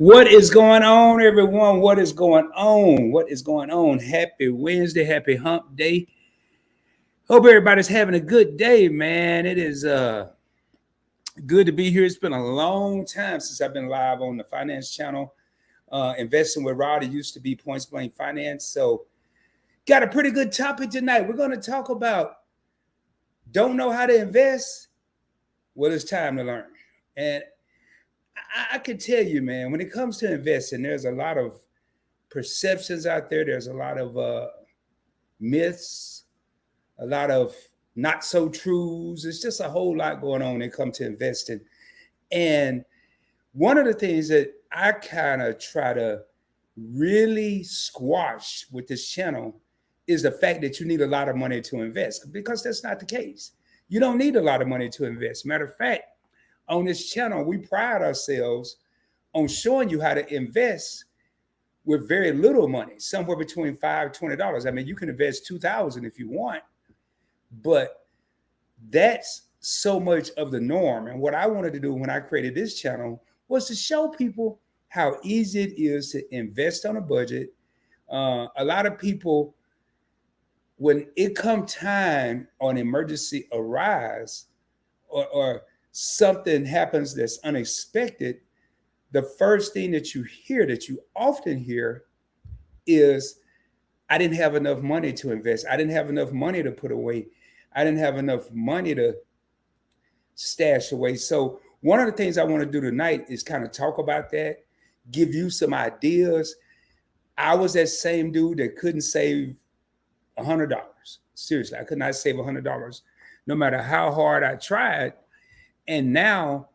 What is going on, everyone? What is going on? What is going on? Happy Wednesday, happy hump day. Hope everybody's having a good day, man. It is good to be here. It's been a long time since I've been live on the finance channel. Investing with Rod. It used to be Points Blank Finance. So got a pretty good topic tonight. We're going to talk about don't know how to invest? Well, it's time to learn. And I can tell you, man, when it comes to investing, there's a lot of perceptions out there. There's a lot of myths, a lot of not so truths. It's just a whole lot going on when it comes to investing. And one of the things that I kind of try to really squash with this channel is the fact that you need a lot of money to invest, because that's not the case. You don't need a lot of money to invest. Matter of fact, on this channel, we pride ourselves on showing you how to invest with very little money, somewhere between $5 to $20. I mean, you can invest $2,000 if you want, but that's so much of the norm. And what I wanted to do when I created this channel was to show people how easy it is to invest on a budget. A lot of people, when it come time or an emergency arise, or something happens that's unexpected, the first thing that you hear, that you often hear, is, I didn't have enough money to invest. I didn't have enough money to put away. I didn't have enough money to stash away. So one of the things I want to do tonight is kind of talk about that, give you some ideas. I was that same dude that couldn't save $100. Seriously, I could not save $100 no matter how hard I tried. And now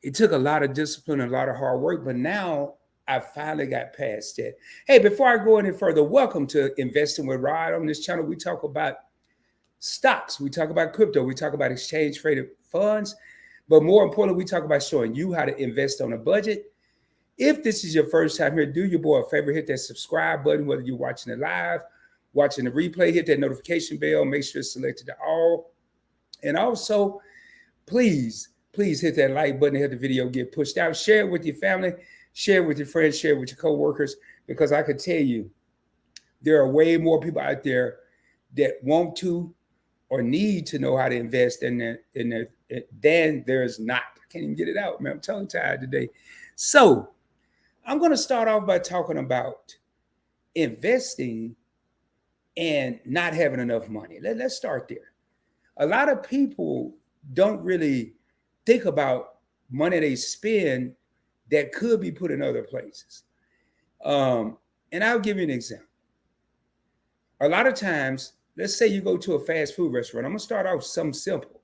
it took a lot of discipline and a lot of hard work, but now I finally got past that. Hey, before I go any further, welcome to Investing with Rod. On this channel, we talk about stocks, we talk about crypto, we talk about exchange traded funds, but more importantly, we talk about showing you how to invest on a budget. If this is your first time here, do your boy a favor, hit that subscribe button, whether you're watching it live, watching the replay, hit that notification bell, make sure it's selected to all. And also, please hit that like button, hit the video, get pushed out, share it with your family, share it with your friends, share it with your coworkers, because I could tell you, there are way more people out there that want to or need to know how to invest than there's not. I can't even get it out, man. I'm tongue tied today. So I'm going to start off by talking about investing and not having enough money. Let's start there. A lot of people don't really think about money they spend that could be put in other places. And I'll give you an example. A lot of times, let's say you go to a fast food restaurant. I'm going to start off with something simple.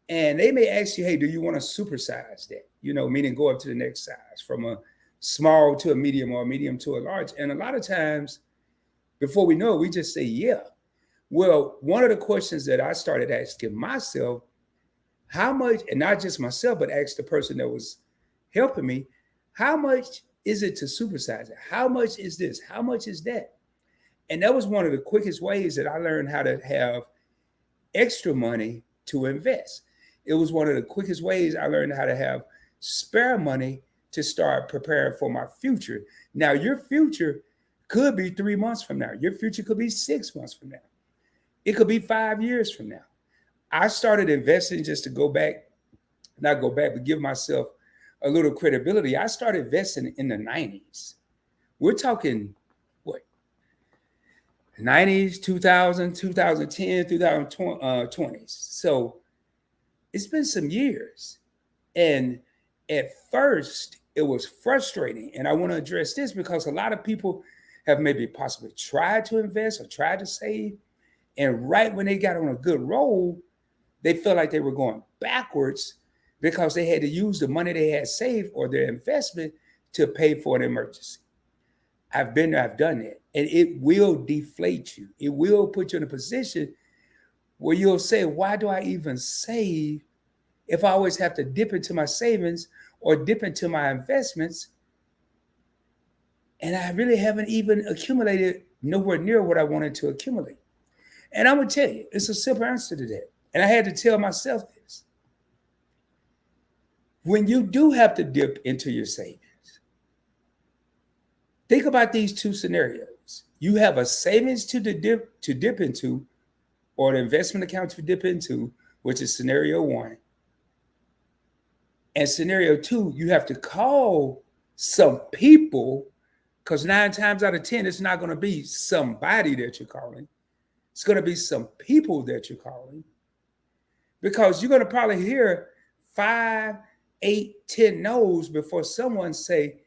And they may ask you, hey, do you want to supersize that? Meaning go up to the next size, from a small to a medium, or a medium to a large. And a lot of times, before we know it, we just say, yeah. Well, one of the questions that I started asking myself, how much, and not just myself, but ask the person that was helping me, how much is it to supersize it? How much is this? How much is that? And that was one of the quickest ways that I learned how to have extra money to invest. It was one of the quickest ways I learned how to have spare money to start preparing for my future. Now, your future could be 3 months from now. Your future could be 6 months from now. It could be 5 years from now. I started investing, just to but give myself a little credibility. I started investing in the 90s. We're talking, what? 90s, 2000, 2010, 2020s. So it's been some years. And at first, it was frustrating. And I want to address this because a lot of people have maybe possibly tried to invest or tried to save. And right when they got on a good roll, they felt like they were going backwards because they had to use the money they had saved or their investment to pay for an emergency. I've been there, I've done that. And it will deflate you. It will put you in a position where you'll say, why do I even save if I always have to dip into my savings or dip into my investments? And I really haven't even accumulated nowhere near what I wanted to accumulate. And I'm going to tell you, it's a simple answer to that. And I had to tell myself this. When you do have to dip into your savings, Think about these two scenarios. You have a savings to dip into, or an investment account to dip into, which is scenario one. And scenario two, you have to call some people, because 9 times out of 10, it's not going to be somebody that you're calling. It's going to be some people that you're calling, because you're going to probably hear 5, 8, 10 no's before someone say,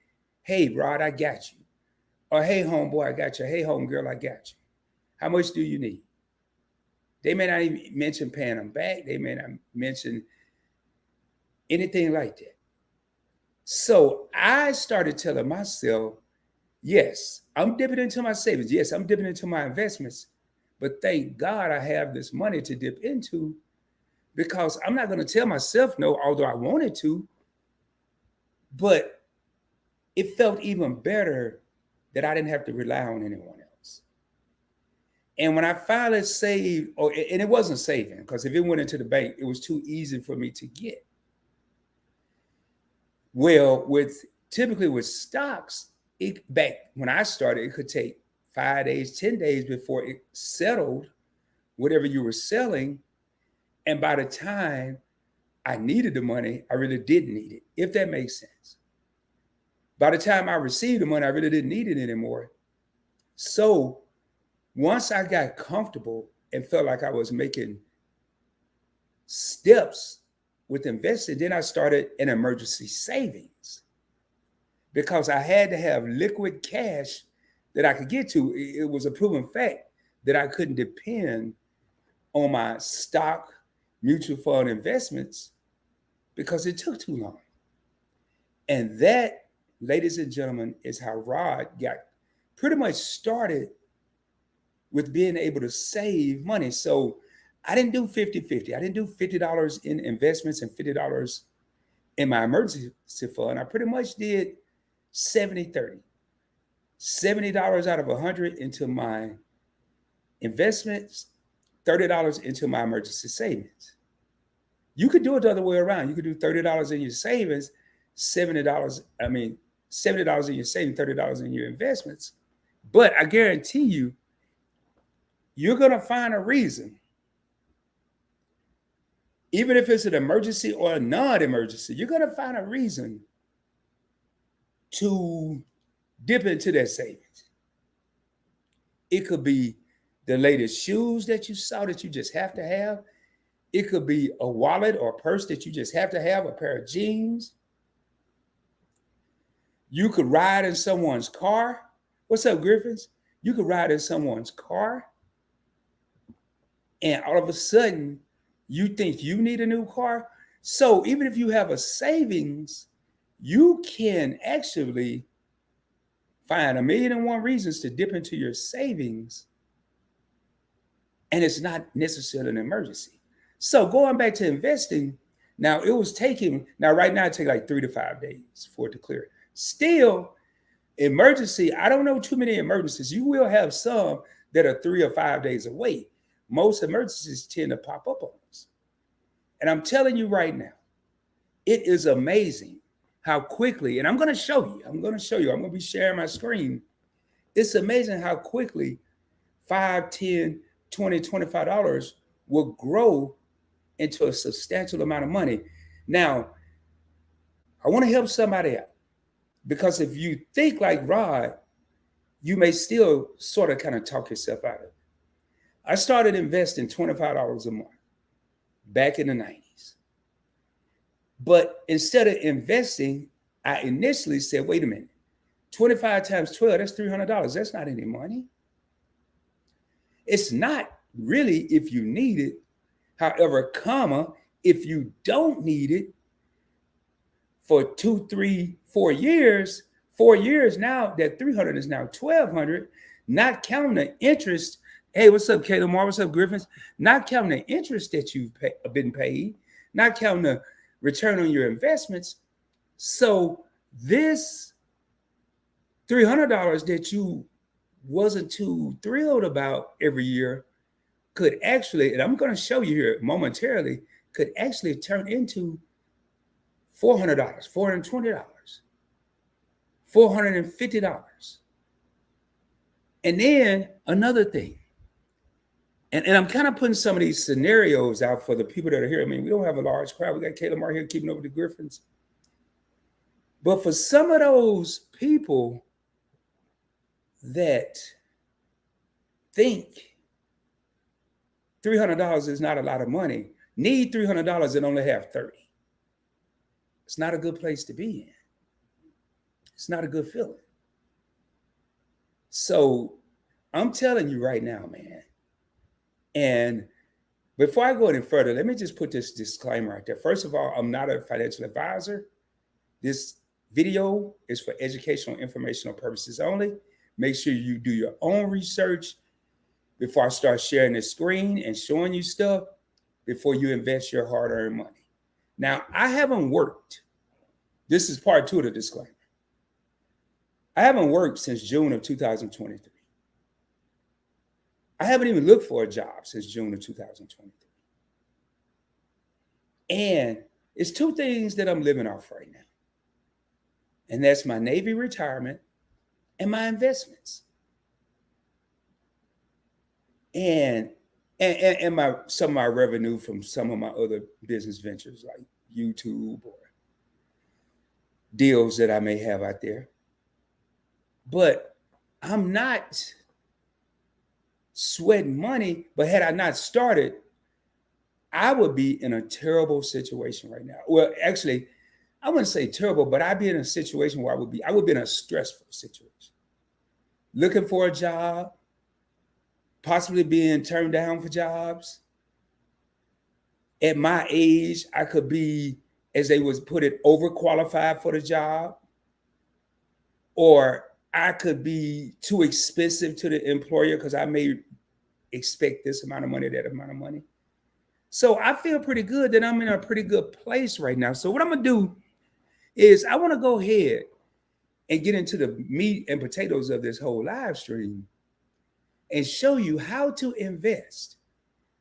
hey, Rod, I got you. Or, hey, homeboy, I got you. Hey, homegirl, I got you. How much do you need? They may not even mention paying them back. They may not mention anything like that. So I started telling myself, yes, I'm dipping into my savings. Yes, I'm dipping into my investments. But thank God I have this money to dip into, because I'm not going to tell myself no, although I wanted to. But it felt even better that I didn't have to rely on anyone else. And when I finally saved, and it wasn't saving, because if it went into the bank, it was too easy for me to get. Well, typically with stocks, back when I started, it could take 5 days, 10 days before it settled whatever you were selling. And by the time I needed the money, I really didn't need it, if that makes sense. By the time I received the money, I really didn't need it anymore. So once I got comfortable and felt like I was making steps with investing, then I started an emergency savings, because I had to have liquid cash that I could get to. It was a proven fact that I couldn't depend on my stock mutual fund investments because it took too long. And that, ladies and gentlemen, is how Rod got pretty much started with being able to save money. So I didn't do 50-50. I didn't do $50 in investments and $50 in my emergency fund. I pretty much did 70-30. $70 out of 100 into my investments, $30 into my emergency savings. You could do it the other way around. You could do $30 in your savings, $70 in your savings, $30 in your investments. But I guarantee you, you're going to find a reason, even if it's an emergency or a non-emergency, you're going to find a reason to dip into that savings. It could be the latest shoes that you saw that you just have to have. It could be a wallet or purse that you just have to have, a pair of jeans. You could ride in someone's car. What's up, Griffins? You could ride in someone's car, and all of a sudden, you think you need a new car. So even if you have a savings, you can actually find 1,000,001 reasons to dip into your savings, and it's not necessarily an emergency. So going back to investing, now right now it takes like 3 to 5 days for it to clear. Still, emergency, I don't know too many emergencies. You will have some that are 3 or 5 days away. Most emergencies tend to pop up on us. And I'm telling you right now, it is amazing how quickly, and I'm going to show you, I'm going to be sharing my screen. It's amazing how quickly $5, $10, $20, $25 will grow into a substantial amount of money. Now, I want to help somebody out, because if you think like Rod, you may still sort of kind of talk yourself out of it. I started investing $25 a month back in the 90s. But instead of investing, I initially said, wait a minute, 25 times 12, that's $300. That's not any money. It's not really if you need it. However, if you don't need it for 2, 3, 4 years, 4 years now, that 300 is now 1,200, not counting the interest. Hey, what's up, Caleb Moore? What's up, Griffins? Not counting the interest that you've been paid, not counting the return on your investments. So this $300 that you wasn't too thrilled about every year could actually, and I'm going to show you here momentarily, could actually turn into $400, $420, $450. And then another thing, and I'm kind of putting some of these scenarios out for the people that are here. I mean, we don't have a large crowd. We got Caleb Mark here keeping up with the Griffins. But for some of those people that think $300 is not a lot of money, need $300 and only have 30. It's not a good place to be in. It's not a good feeling. So I'm telling you right now, man. And before I go any further, let me just put this disclaimer right there. First of all, I'm not a financial advisor. This video is for educational, informational purposes only. Make sure you do your own research before I start sharing the screen and showing you stuff before you invest your hard-earned money. Now, I haven't worked. This is part 2 of the disclaimer. I haven't worked since June of 2023. I haven't even looked for a job since June of 2023. And it's 2 things that I'm living off right now. And that's my Navy retirement and my investments. And some of my revenue from some of my other business ventures like YouTube or deals that I may have out there. But I'm not sweating money. But had I not started, I would be in a terrible situation right now. Well, actually, I wouldn't say terrible, but I'd be in a situation where I would be in a stressful situation. Looking for a job, possibly being turned down for jobs. At my age, I could be, as they would put it, overqualified for the job. Or I could be too expensive to the employer because I may expect this amount of money, that amount of money. So I feel pretty good that I'm in a pretty good place right now. So what I'm going to do is I want to go ahead and get into the meat and potatoes of this whole live stream and show you how to invest.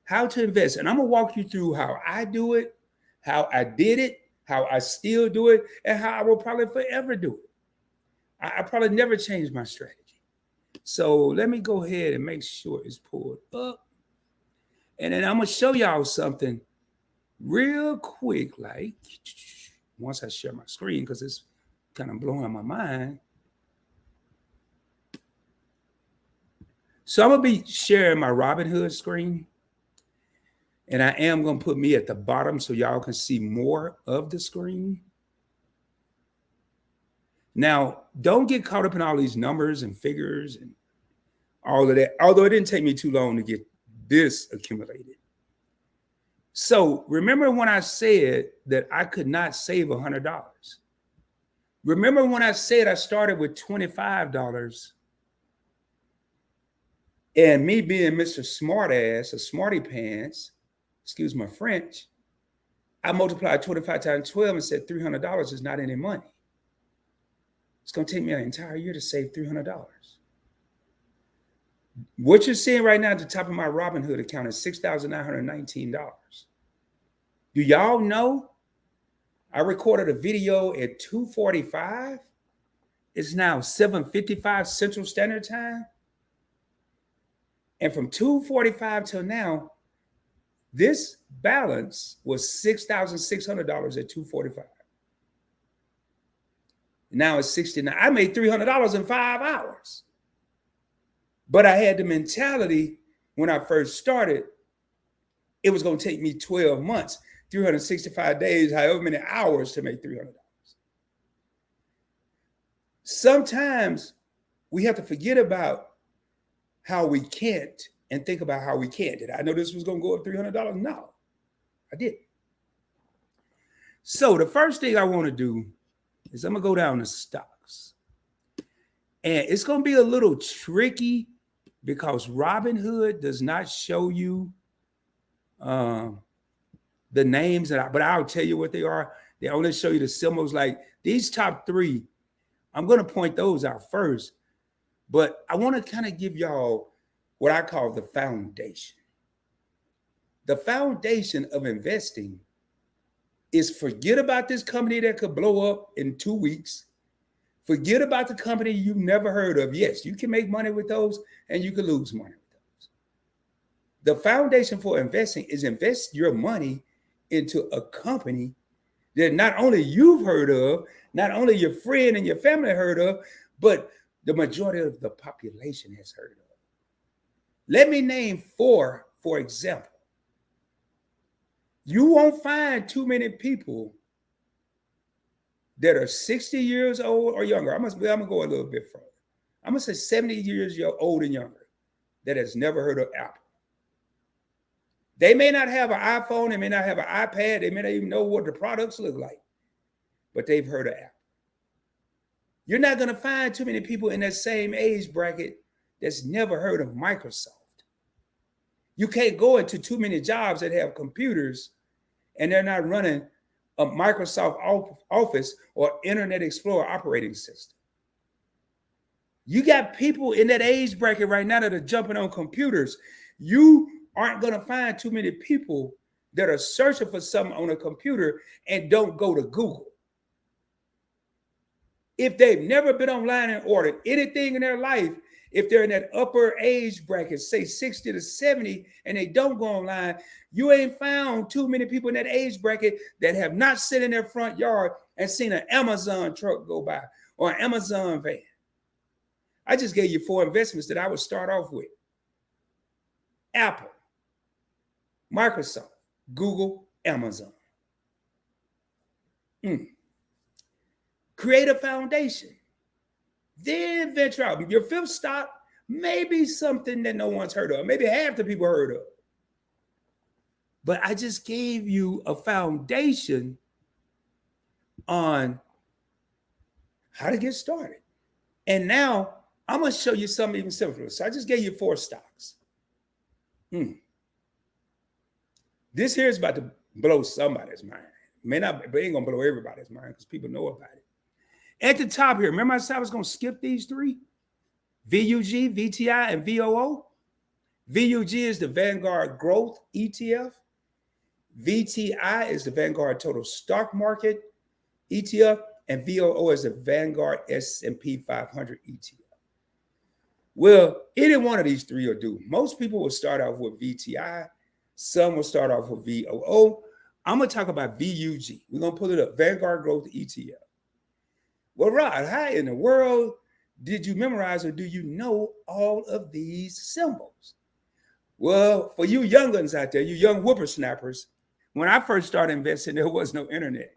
And I'm going to walk you through how I do it, how I did it, how I still do it, and how I will probably forever do it. I probably never change my strategy. So let me go ahead and make sure it's pulled up. And then I'm going to show y'all something real quick, like once I share my screen, because it's kind of blowing my mind. So I'm going to be sharing my Robinhood screen. And I am going to put me at the bottom so y'all can see more of the screen. Now, don't get caught up in all these numbers and figures and all of that, although it didn't take me too long to get this accumulated. So remember when I said that I could not save $100? Remember when I said I started with $25 and me being Mr. Smartass, a smarty pants, excuse my French, I multiplied 25 times 12 and said $300 is not any money. It's going to take me an entire year to save $300. What you're seeing right now at the top of my Robinhood account is $6,919. Do y'all know I recorded a video at 2:45? It's now 7:55 Central Standard Time. And from 2:45 till now, this balance was $6,600 at 2:45. Now it's 69. I made $300 in 5 hours. But I had the mentality when I first started, it was going to take me 12 months, 365 days, however many hours to make $300. Sometimes we have to forget about how we can't and think about how we can't. Did I know this was going to go up $300? No, I didn't. So the first thing I want to do is I'm going to go down to stocks. And it's going to be a little tricky because Robinhood does not show you the names, but I'll tell you what they are. They only show you the symbols. Like these top 3, I'm going to point those out first. But I want to kind of give y'all what I call the foundation. The foundation of investing is forget about this company that could blow up in 2 weeks. Forget about the company you've never heard of. Yes, you can make money with those and you can lose money with those. The foundation for investing is invest your money into a company that not only you've heard of, not only your friend and your family heard of, but the majority of the population has heard of. Let me name four, for example. You won't find too many people that are 60 years old or younger. I'm gonna go a little bit further. I'm gonna say 70 years old and younger that has never heard of Apple. They may not have an iPhone, they may not have an iPad, they may not even know what the products look like, but they've heard of Apple. You're not gonna find too many people in that same age bracket that's never heard of Microsoft. You can't go into too many jobs that have computers and they're not running a Microsoft Office or Internet Explorer operating system. You got people in that age bracket right now that are jumping on computers. You aren't going to find too many people that are searching for something on a computer and don't go to Google. If they've never been online and ordered anything in their life, if they're in that upper age bracket, say 60 to 70, and they don't go online, you ain't found too many people in that age bracket that have not sit in their front yard and seen an Amazon truck go by or an Amazon van. I just gave you four investments that I would start off with. Apple, Microsoft, Google, Amazon. Create a foundation. Then venture out. Your fifth stock may be something that no one's heard of. Maybe half the people heard of. But I just gave you a foundation on how to get started. And now I'm going to show you something even simpler. So I just gave you four stocks. This here is about to blow somebody's mind. May not, but it ain't going to blow everybody's mind because people know about it. At the top here, remember I said I was going to skip these three? VUG, VTI, and VOO. VUG is the Vanguard Growth ETF. VTI is the Vanguard Total Stock Market ETF. And VOO is the Vanguard S&P 500 ETF. Well, any one of these three will do. Most people will start off with VTI. Some will start off with VOO. I'm going to talk about VUG. We're going to pull it up, Vanguard Growth ETF. Well, Rod, how in the world did you memorize or do you know all of these symbols? Well, for you young guns out there, you young whippersnappers, when I first started investing, there was no internet.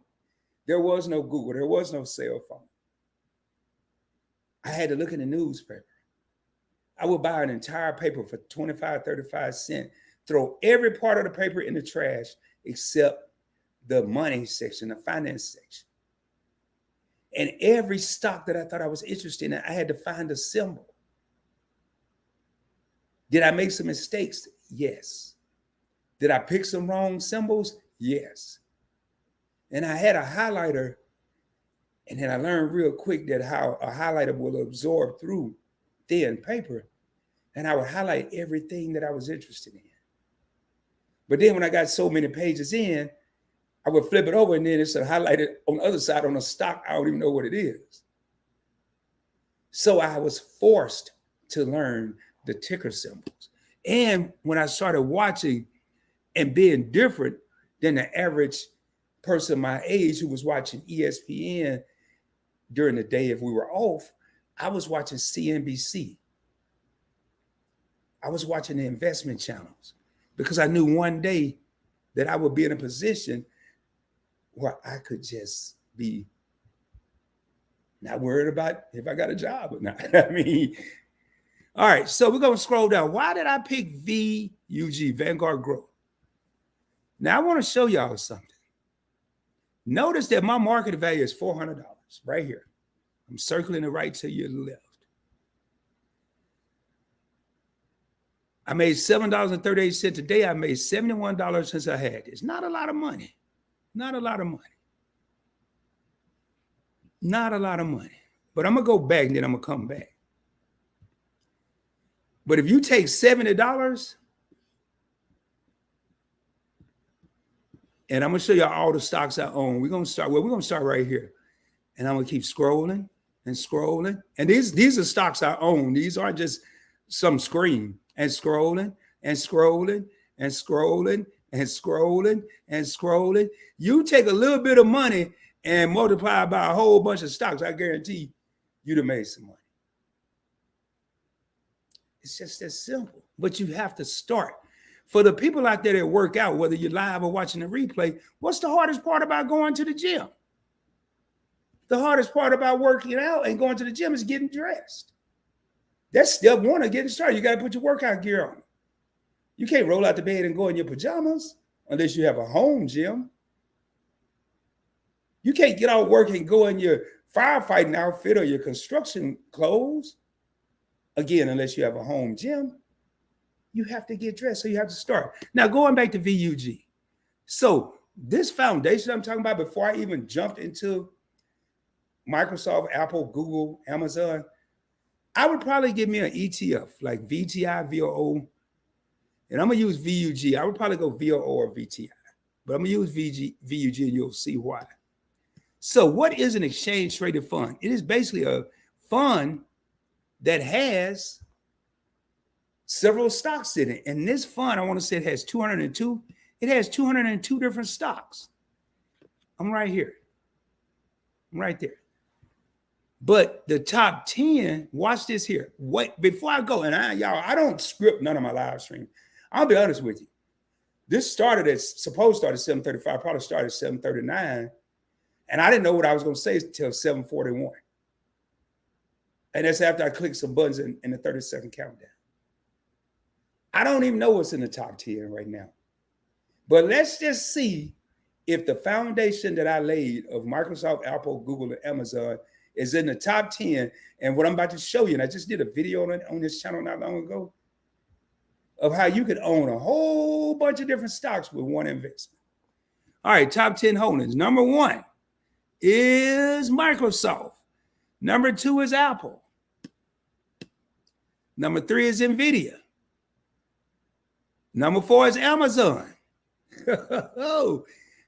There was no Google. There was no cell phone. I had to look in the newspaper. I would buy an entire paper for 25, 35 cents, throw every part of the paper in the trash except the money section, the finance section. And every stock that I thought I was interested in, I had to find a symbol. Did I make some mistakes? Yes. Did I pick some wrong symbols? Yes. And I had a highlighter, and then I learned real quick that how a highlighter will absorb through thin paper, and I would highlight everything that I was interested in. But then when I got so many pages in, I would flip it over and then it's highlighted on the other side on a stock. I don't even know what it is. So I was forced to learn the ticker symbols. And when I started watching and being different than the average person my age who was watching ESPN during the day if we were off, I was watching CNBC. I was watching the investment channels because I knew one day that I would be in a position where I could just be not worried about if I got a job or not. I mean, all right, so we're going to scroll down. Why did I pick VUG, Vanguard Growth? Now, I want to show y'all something. Notice that my market value is $400 right here. I'm circling it right to your left. I made $7.38 today. I made $71 since I had this. Not a lot of money. Not a lot of money. Not a lot of money. But I'm going to go back and then I'm going to come back. But if you take $70, and I'm going to show you all the stocks I own. We're going to start right here. And I'm going to keep scrolling. And and scrolling. And these are stocks I own. These aren't just some screen. And scrolling and scrolling and scrolling and scrolling and scrolling. You take a little bit of money and multiply by a whole bunch of stocks, I guarantee you'd have made some money. It's just that simple. But you have to start. For the people out there that work out, whether you're live or watching the replay, what's the hardest part about going to the gym? The hardest part about working out and going to the gym is getting dressed. That's step one of getting started. You got to put your workout gear on. You can't roll out the bed and go in your pajamas unless you have a home gym. You can't get out work and go in your firefighting outfit or your construction clothes, again, unless you have a home gym. You have to get dressed, so you have to start. Now, going back to VUG. So this foundation I'm talking about, before I even jumped into Microsoft, Apple, Google, Amazon, I would probably give me an ETF like VTI, VOO, and I'm going to use VUG. I would probably go VOO or VTI, but I'm going to use VUG and you'll see why. So what is an exchange traded fund? It is basically a fund that has several stocks in it. And this fund, I want to say it has 202. It has 202 different stocks. I'm right here. I'm right there. But the top 10, watch this here. Wait, before I go, and I don't script none of my live stream. I'll be honest with you. This started at 7:35, probably started at 7:39. And I didn't know what I was going to say until 7:41. And that's after I clicked some buttons in the 30-second countdown. I don't even know what's in the top 10 right now. But let's just see if the foundation that I laid of Microsoft, Apple, Google, and Amazon is in the top 10. And what I'm about to show you, and I just did a video on this channel not long ago, of how you could own a whole bunch of different stocks with one investment. All right, top 10 holdings. Number 1 is Microsoft. Number 2 is Apple. Number 3 is NVIDIA. Number 4 is Amazon.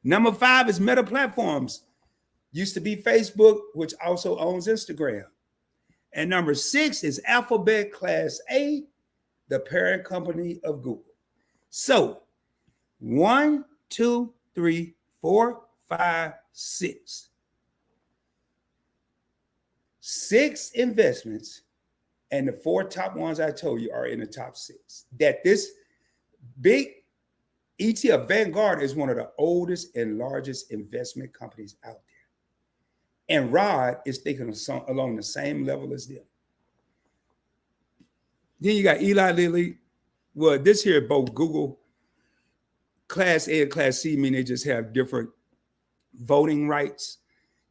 Number 5 is Meta Platforms. Used to be Facebook, which also owns Instagram. And number 6 is Alphabet Class A, the parent company of Google. So 1, 2, 3, 4, 5, 6. 6 investments, and the 4 top ones I told you are in the top 6. That this big ETF, Vanguard, is one of the oldest and largest investment companies out there. And Rod is thinking along the same level as them. Then you got Eli Lilly. Well, this here, both Google, Class A and Class C, mean they just have different voting rights.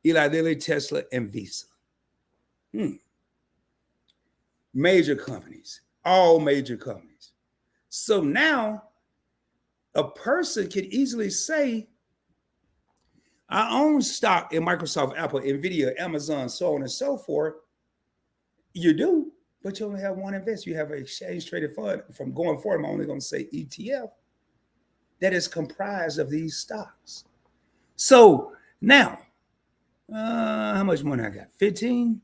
Eli Lilly, Tesla, and Visa. Major companies, all major companies. So now a person can easily say, I own stock in Microsoft, Apple, NVIDIA, Amazon, so on and so forth. You do, but you only have one investment. You have an exchange traded fund. From going forward, I'm only going to say ETF that is comprised of these stocks. So now, how much money I got? $15.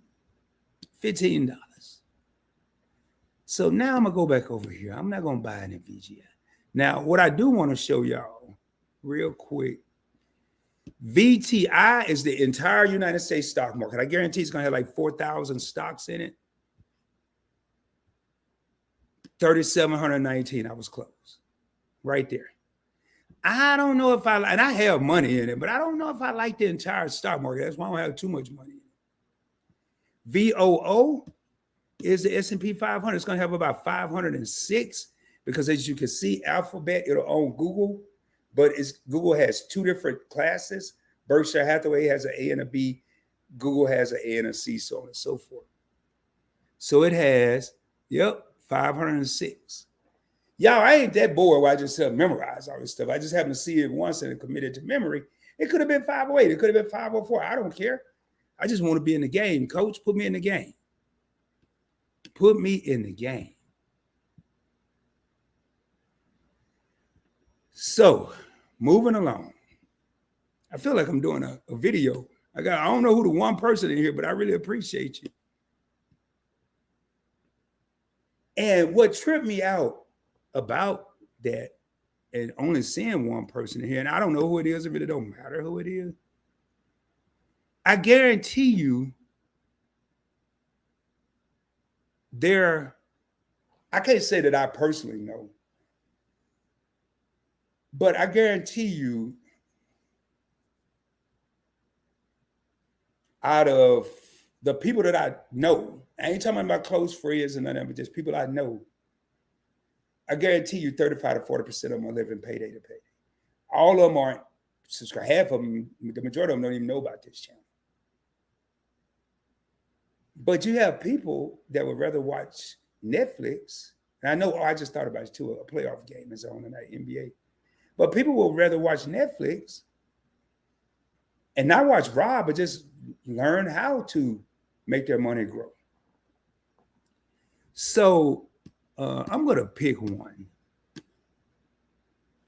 So now I'm going to go back over here. I'm not going to buy any VGI. Now, what I do want to show y'all real quick, VTI is the entire United States stock market. I guarantee it's going to have like 4,000 stocks in it. 3,719. I was close. Right there. I don't know if and I have money in it, but I don't know if I like the entire stock market. That's why I don't have too much money in it. VOO is the S&P 500. It's going to have about 506 because, as you can see, Alphabet, it'll own Google, but Google has 2 different classes. Berkshire Hathaway has an A and a B. Google has an A and a C, so on and so forth. So it has, 506. Y'all, I ain't that bored where I just memorize all this stuff. I just happen to see it once and commit it to memory. It could have been 508. It could have been 504. I don't care. I just want to be in the game. Coach, put me in the game. Put me in the game. So, moving along. I feel like I'm doing a video I don't know who the one person in here, but I really appreciate you. And what tripped me out about that, and only seeing one person in here, and I don't know who it is, it really don't matter who it is. I guarantee you I can't say that I personally know, but I guarantee you out of the people that I know, I ain't talking about close friends and none of them, but just people I know, I guarantee you 35 to 40% of them are living payday to payday. All of them aren't subscribed. Half of them, the majority of them don't even know about this channel. But you have people that would rather watch Netflix. And I know, I just thought about it too, a playoff game is on tonight, NBA. But people will rather watch Netflix and not watch Raw, but just learn how to make their money grow. So I'm going to pick one.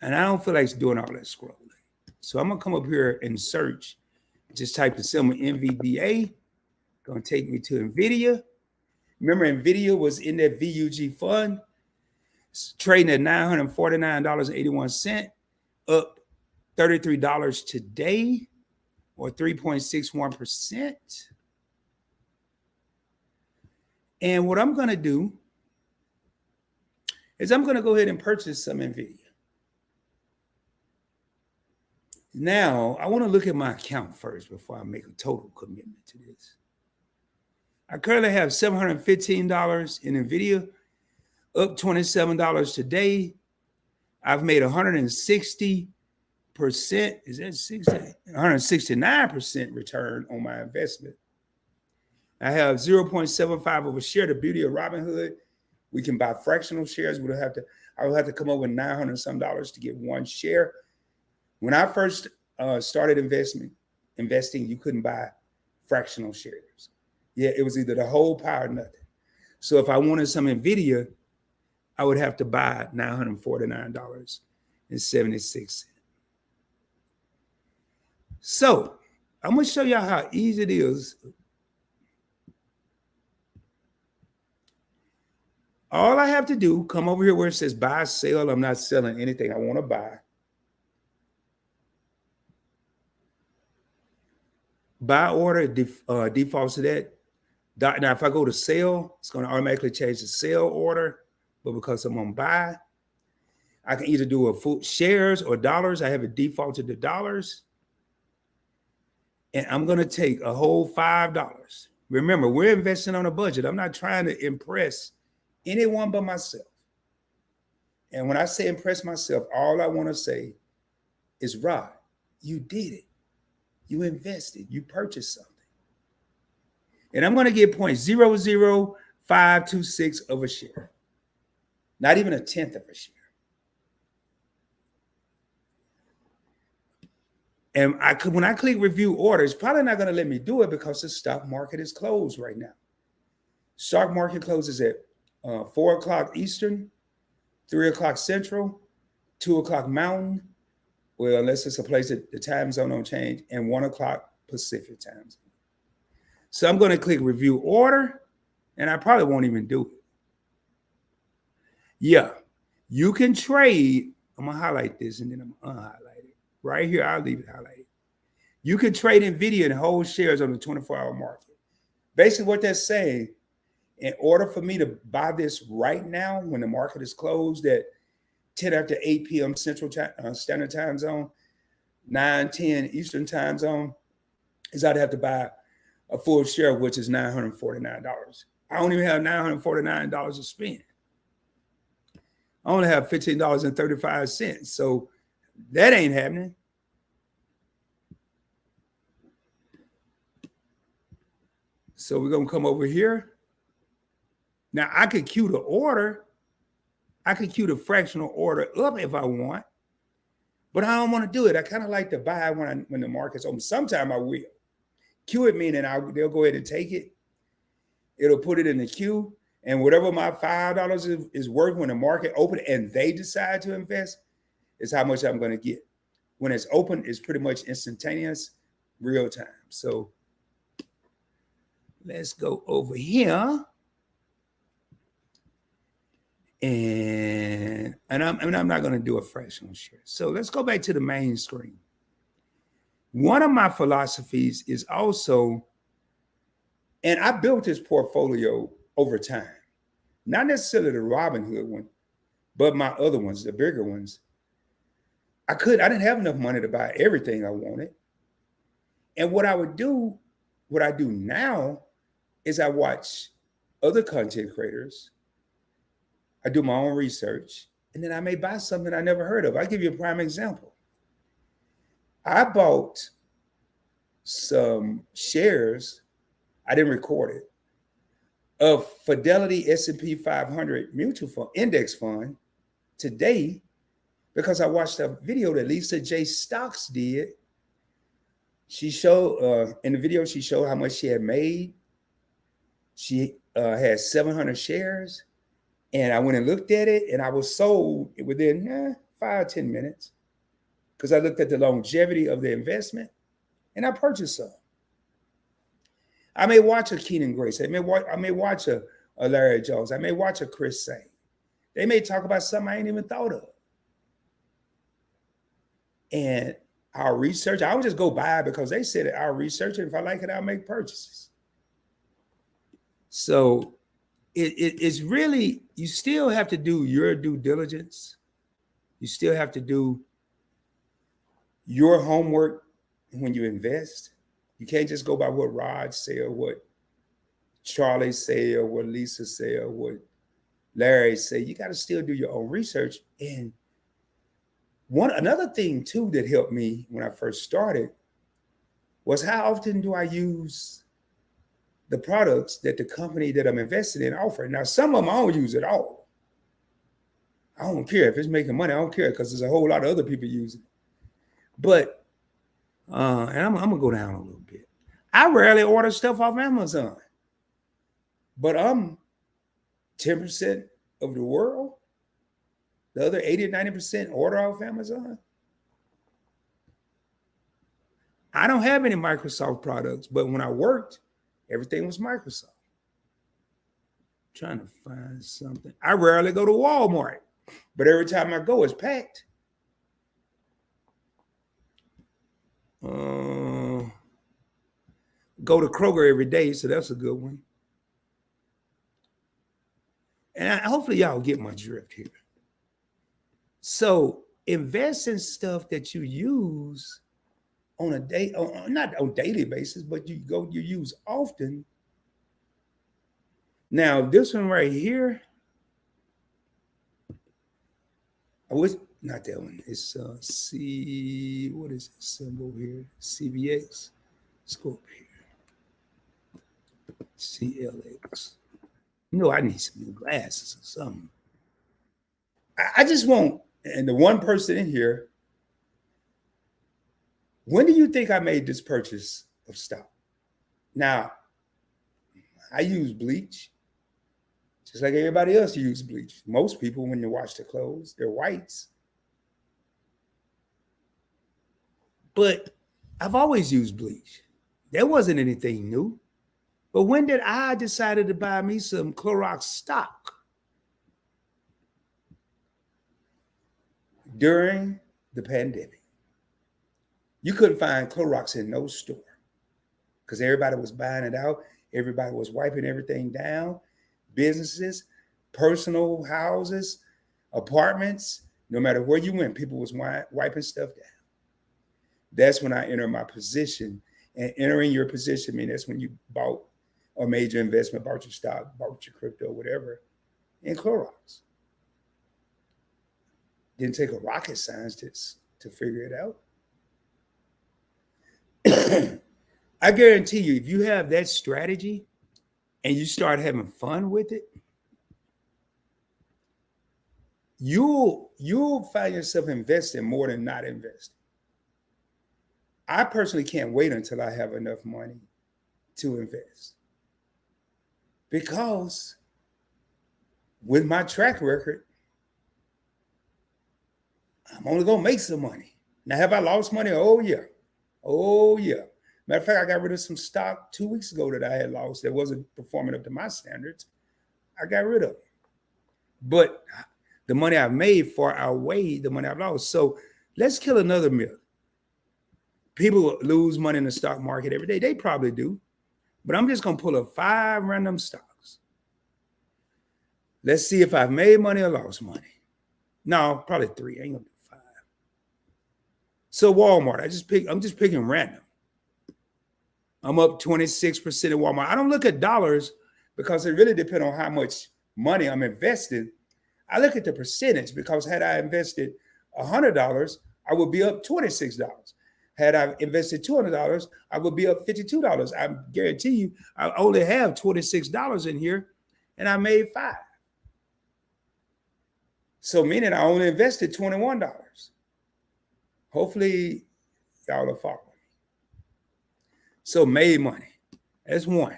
And I don't feel like doing all that scrolling. So I'm going to come up here and search. Just type the symbol NVDA. Going to take me to NVIDIA. Remember, NVIDIA was in that VUG fund, trading at $949.81, up $33 today, or 3.61%. And what I'm going to do is I'm going to go ahead and purchase some NVIDIA. Now, I want to look at my account first before I make a total commitment to this. I currently have $715 in NVIDIA, up $27 today. I've made 160%, is that 60? 169% return on my investment. I have 0.75 of a share. The beauty of Robinhood, we can buy fractional shares. I would have to come up with $900 some to get one share. When I first started investing, you couldn't buy fractional shares. Yeah, it was either the whole pie or nothing. So if I wanted some NVIDIA, I would have to buy $949.76. So I'm going to show y'all how easy it is. All I have to do, come over here where it says buy, sell. I'm not selling anything I want to buy. Buy order defaults to that. Now, if I go to sell, it's going to automatically change the sell order. But because I'm on buy, I can either do a full shares or dollars. I have it defaulted to dollars. And I'm going to take a whole $5. Remember, we're investing on a budget. I'm not trying to impress anyone but myself. And when I say impress myself, all I want to say is, Rod, you did it. You invested. You purchased something. And I'm going to get 0.00526 of a share. Not even a tenth of a share. And when I click review order, it's probably not going to let me do it because the stock market is closed right now. Stock market closes at 4 o'clock Eastern, 3 o'clock Central, 2 o'clock Mountain. Well, unless it's a place that the time zone don't change, and 1 o'clock Pacific time zone. So I'm going to click review order, and I probably won't even do it. Yeah, you can trade. I'm going to highlight this, and then I'm going to unhighlight it. Right here, I'll leave it highlighted. You can trade NVIDIA and hold shares on the 24-hour market. Basically, what that's saying, in order for me to buy this right now when the market is closed at 10 after 8 p.m. Central Standard Time Zone, 9:10 Eastern Time Zone, is I'd have to buy a full share, which is $949. I don't even have $949 to spend. I only have $15.35. So that ain't happening. So we're going to come over here. Now, I could queue the order. I could queue the fractional order up if I want, but I don't want to do it. I kind of like to buy when the market's open. Sometime I will. Queue it, meaning they'll go ahead and take it. It'll put it in the queue, and whatever my $5 is worth when the market open and they decide to invest is how much I'm going to get. When it's open, it's pretty much instantaneous, real time. So let's go over here. And I'm not going to do a fractional share. So let's go back to the main screen. One of my philosophies is also, and I built this portfolio over time, not necessarily the Robinhood one, but my other ones, the bigger ones. I didn't have enough money to buy everything I wanted. And what I do now is I watch other content creators. I do my own research, and then I may buy something I never heard of. I'll give you a prime example. I bought some shares, I didn't record it, of Fidelity S&P 500 mutual fund, index fund today because I watched a video that Lisa J. Stocks did. She showed, in the video, she showed how much she had made. She had 700 shares. And I went and looked at it, and I was sold within 5 or 10 minutes because I looked at the longevity of the investment, and I purchased some. I may watch a Keenan Grace. I may watch a Larry Jones. I may watch a Chris Sane. They may talk about something I ain't even thought of. And our research, I would just go buy it because they said it. Our research, and if I like it, I'll make purchases. So it's really, you still have to do your due diligence. You still have to do your homework when you invest. You can't just go by what Rod say or what Charlie say or what Lisa say or what Larry say. You got to still do your own research. And another thing too that helped me when I first started was how often do I use the products that the company that I'm invested in offer. Now, some of them I don't use at all. I don't care if it's making money. I don't care because there's a whole lot of other people using it. But, and I'm going to go down a little bit. I rarely order stuff off Amazon. But I'm 10% of the world. The other 80 or 90% order off Amazon. I don't have any Microsoft products, but when I worked, everything was Microsoft. I'm trying to find something. I rarely go to Walmart, but every time I go, it's packed. Go to Kroger every day, so that's a good one. And hopefully y'all get my drift here. So invest in stuff that you use on a day, not on a daily basis, but you use often. Now, this one right here, I was not that one. It's what is the symbol here? CVX. Let's go up here. CLX. You know, I need some new glasses or something. I just want, and the one person in here, when do you think I made this purchase of stock? Now, I use bleach, just like everybody else uses bleach. Most people, when you wash their clothes, they're whites. But I've always used bleach. There wasn't anything new. But when did I decide to buy me some Clorox stock? During the pandemic. You couldn't find Clorox in no store because everybody was buying it out. Everybody was wiping everything down. Businesses, personal houses, apartments, no matter where you went, people was wiping stuff down. That's when I entered my position. And entering your position means that's when you bought a major investment, bought your stock, bought your crypto, whatever, in Clorox. Didn't take a rocket scientist to figure it out. I guarantee you, if you have that strategy and you start having fun with it, you'll find yourself investing more than not investing. I personally can't wait until I have enough money to invest. Because with my track record, I'm only going to make some money. Now, have I lost money? Oh, yeah. Oh, yeah. Matter of fact, I got rid of some stock 2 weeks ago that I had lost that wasn't performing up to my standards. I got rid of it. But the money I've made far outweighed the money I've lost. So let's kill another myth. People lose money in the stock market every day. They probably do. But I'm just going to pull up 5 random stocks. Let's see if I've made money or lost money. No, probably 3. I ain't going to do 5. So Walmart, I'm just picking random. I'm up 26% in Walmart. I don't look at dollars because it really depends on how much money I'm invested. I look at the percentage because had I invested $100, I would be up $26. Had I invested $200, I would be up $52. I guarantee you, I only have $26 in here, and I made $5. So meaning I only invested $21. Hopefully, y'all are following. So made money. That's 1.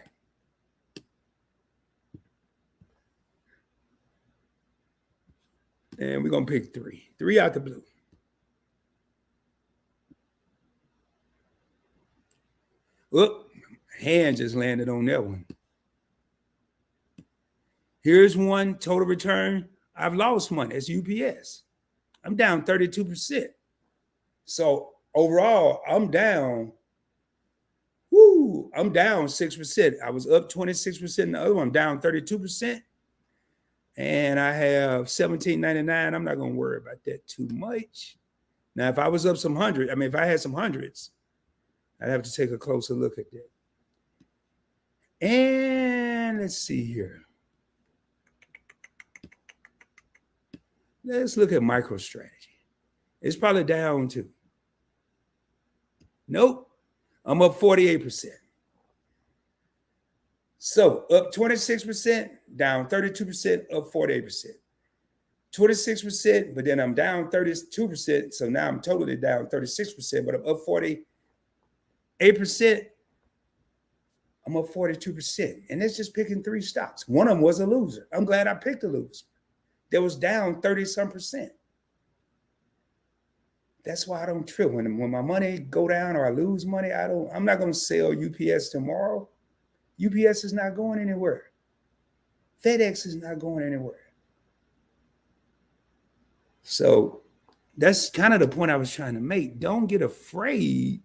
And we're going to pick 3. 3 out the blue. Oop, hand just landed on that one. Here's one total return. I've lost money. It's UPS. I'm down 32%. So overall, I'm down. I'm down 6%. I was up 26% in the other one. I'm down 32%. And I have $17.99. I'm not going to worry about that too much. Now, if I was up some hundred, if I had some hundreds, I'd have to take a closer look at that. And let's see here. Let's look at MicroStrategy. It's probably down too. Nope. I'm up 48%. So up 26%, down 32%, up 48%. 26%, but then I'm down 32%. So now I'm totally down 36%, but I'm up 48%. I'm up 42%. And it's just picking 3 stocks. One of them was a loser. I'm glad I picked a loser. That was down 30-some%. That's why I don't trip. When my money go down or I lose money, I'm not going to sell UPS tomorrow. UPS is not going anywhere. FedEx is not going anywhere. So that's kind of the point I was trying to make. Don't get afraid.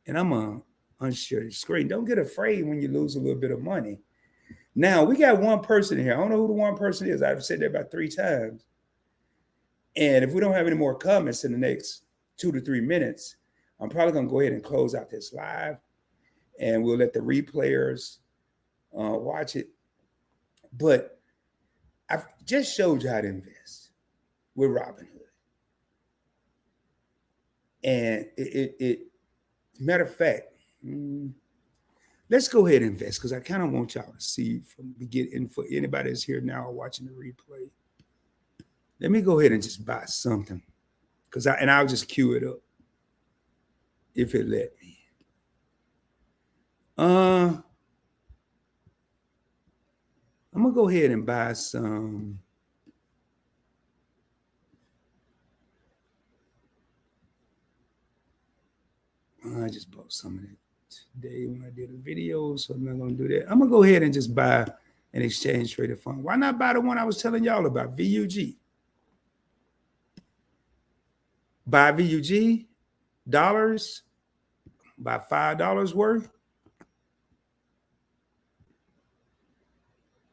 And I'm going to unshare the screen. Don't get afraid when you lose a little bit of money. Now, we got one person here. I don't know who the one person is. I've said that about 3 times. And if we don't have any more comments in the next 2 to 3 minutes, I'm probably going to go ahead and close out this live. And we'll let the replayers watch it. But I've just showed you how to invest with Robinhood. And it matter of fact, let's go ahead and invest because I kind of want y'all to see from the beginning. For anybody that's here now watching the replay, let me go ahead and just buy something because I'll just queue it up if it let me. I'm gonna go ahead and buy some. I just bought some of it today when I did a video, so I'm not gonna do that. I'm gonna go ahead and just buy an exchange traded fund. Why not buy the one I was telling y'all about, VUG? Buy VUG, dollars, buy $5 worth.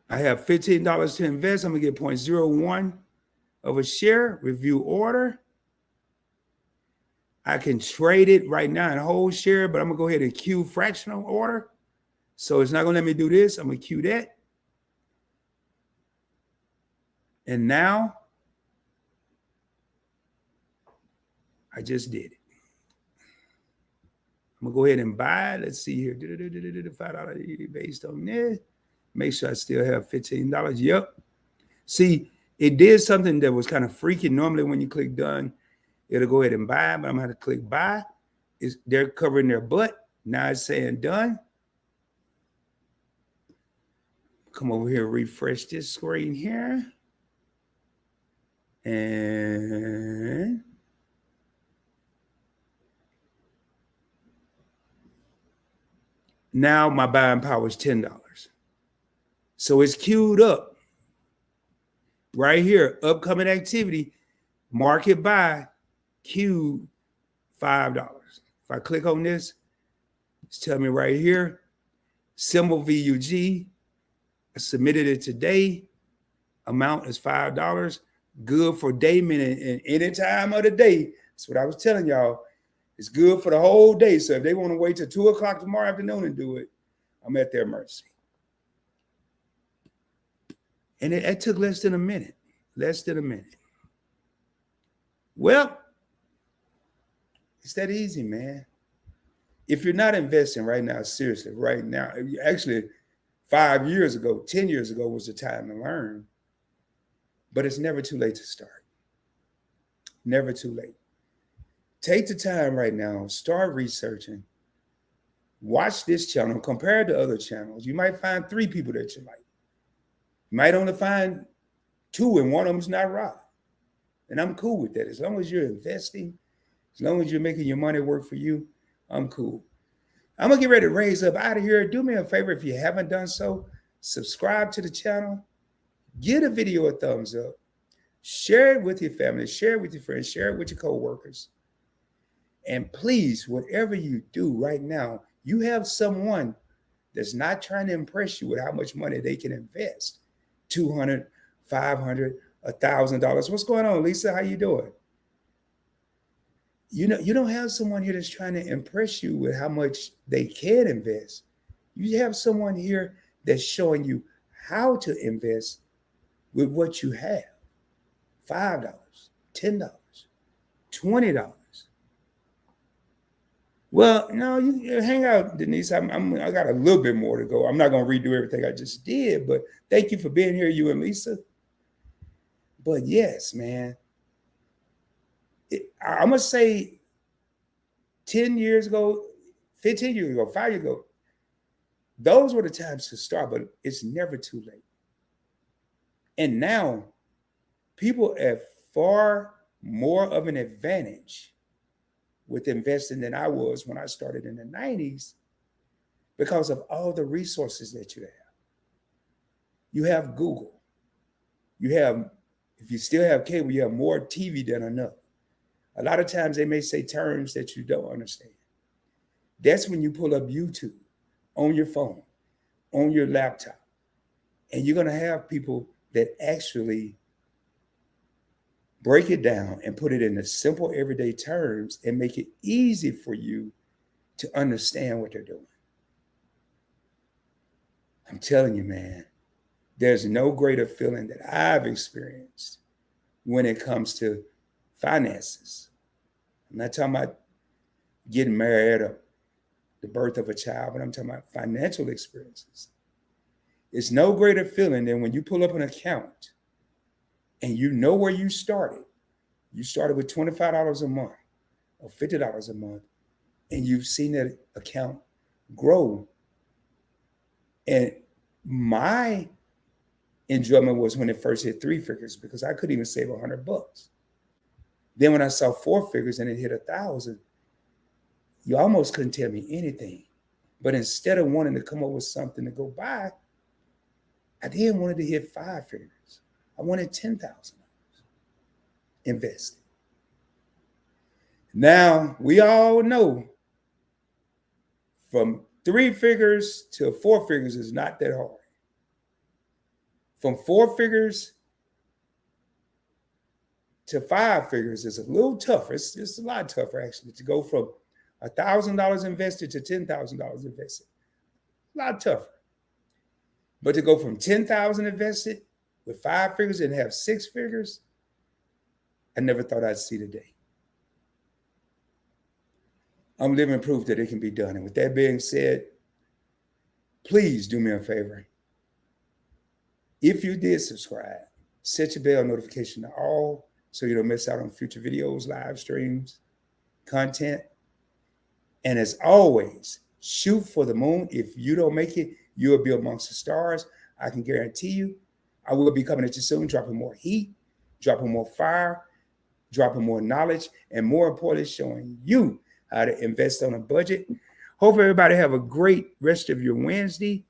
I have $15 to invest. I'm gonna get 0.01 of a share, review order. I can trade it right now in whole share, but I'm gonna go ahead and queue fractional order. So it's not gonna let me do this. I'm gonna queue that. And now I just did it. I'm gonna go ahead and buy. Let's see here. $5 based on this. Make sure I still have $15. Yep. See, it did something that was kind of freaky. Normally when you click done, it'll go ahead and buy, but I'm gonna have to click buy. They're covering their butt. Now it's saying done. Come over here, refresh this screen here. And Now my buying power is $10. So it's queued up right here. Upcoming activity, market buy, queued $5. If I click on this, it's telling me right here, symbol VUG. I submitted it today. Amount is $5. Good for day, meaning any time of the day. That's what I was telling y'all. It's good for the whole day. So if they want to wait till 2 o'clock tomorrow afternoon and do it, I'm at their mercy. And it took less than a minute. Less than a minute. Well, it's that easy, man. If you're not investing right now, seriously, right now, actually 5 years ago, 10 years ago was the time to learn. But it's never too late to start. Never too late. Take the time right now, start researching. Watch this channel, compare it to other channels. You might find 3 people that you like. You might only find 2 and one of them's not right. And I'm cool with that. As long as you're investing, as long as you're making your money work for you, I'm cool. I'm going to get ready to raise up out of here. Do me a favor if you haven't done so. Subscribe to the channel. Give the video a thumbs up. Share it with your family. Share it with your friends. Share it with your co-workers. And please, whatever you do right now, you have someone that's not trying to impress you with how much money they can invest. $200, $500, $1,000. What's going on, Lisa? How you doing? You don't have someone here that's trying to impress you with how much they can invest. You have someone here that's showing you how to invest with what you have. $5, $10, $20. Well, no, you hang out, Denise. I got a little bit more to go. I'm not going to redo everything I just did, but thank you for being here, you and Lisa. But yes, man, I'm going to say 10 years ago, 15 years ago, 5 years ago, those were the times to start, but it's never too late. And now people have far more of an advantage with investing than I was when I started in the 90s because of all the resources that you have. You have Google. You have, if you still have cable, you have more TV than enough. A lot of times they may say terms that you don't understand. That's when you pull up YouTube on your phone, on your laptop, and you're going to have people that actually break it down and put it in the simple everyday terms and make it easy for you to understand what they're doing. I'm telling you, man, there's no greater feeling that I've experienced when it comes to finances. I'm not talking about getting married or the birth of a child, but I'm talking about financial experiences. It's no greater feeling than when you pull up an account and you know where you started. You started with $25 a month or $50 a month, and you've seen that account grow. And my enjoyment was when it first hit 3 figures because I couldn't even save $100. Then when I saw 4 figures and it hit 1,000, you almost couldn't tell me anything. But instead of wanting to come up with something to go buy, I then wanted to hit 5 figures. I wanted $10,000 invested. Now, we all know from 3 figures to 4 figures is not that hard. From 4 figures to 5 figures is a little tougher. It's a lot tougher, actually, to go from $1,000 invested to $10,000 invested. A lot tougher. But to go from $10,000 invested with 5 figures and have 6 figures, I never thought I'd see the day. I'm living proof that it can be done. And with that being said, please do me a favor. If you did subscribe, set your bell notification to all so you don't miss out on future videos, live streams, content. And as always, shoot for the moon. If you don't make it, you'll be amongst the stars. I can guarantee you, I will be coming at you soon, dropping more heat, dropping more fire, dropping more knowledge, and more importantly, showing you how to invest on a budget. Hope everybody have a great rest of your Wednesday.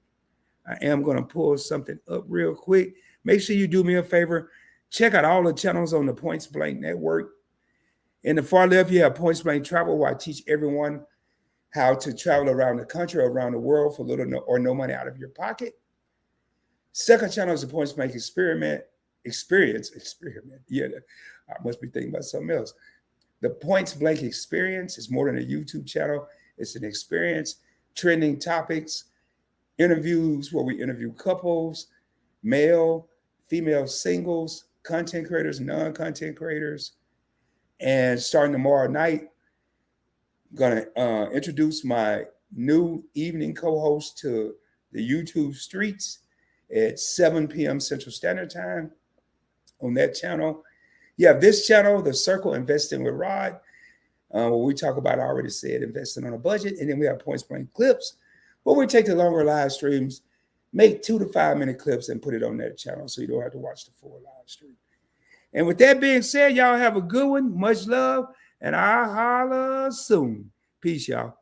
I am going to pull something up real quick. Make sure you do me a favor. Check out all the channels on the Points Blank Network. In the far left, you have Points Blank Travel, where I teach everyone how to travel around the country, around the world for little or no money out of your pocket. Second channel is the Points Blank Experiment. Yeah, I must be thinking about something else. The Points Blank Experience is more than a YouTube channel. It's an experience, trending topics, interviews where we interview couples, male, female singles, content creators, non-content creators. And starting tomorrow night, I'm going to introduce my new evening co-host to the YouTube streets at 7 p.m. Central Standard Time on that channel. You have this channel, The Circle, Investing with Rod, where we talk about, I already said, investing on a budget. And then we have Points Blank Clips, where we take the longer live streams, make 2 to 5 minute clips and put it on that channel so you don't have to watch the full live stream. And with that being said, y'all have a good one. Much love, and I'll holler soon. Peace, y'all.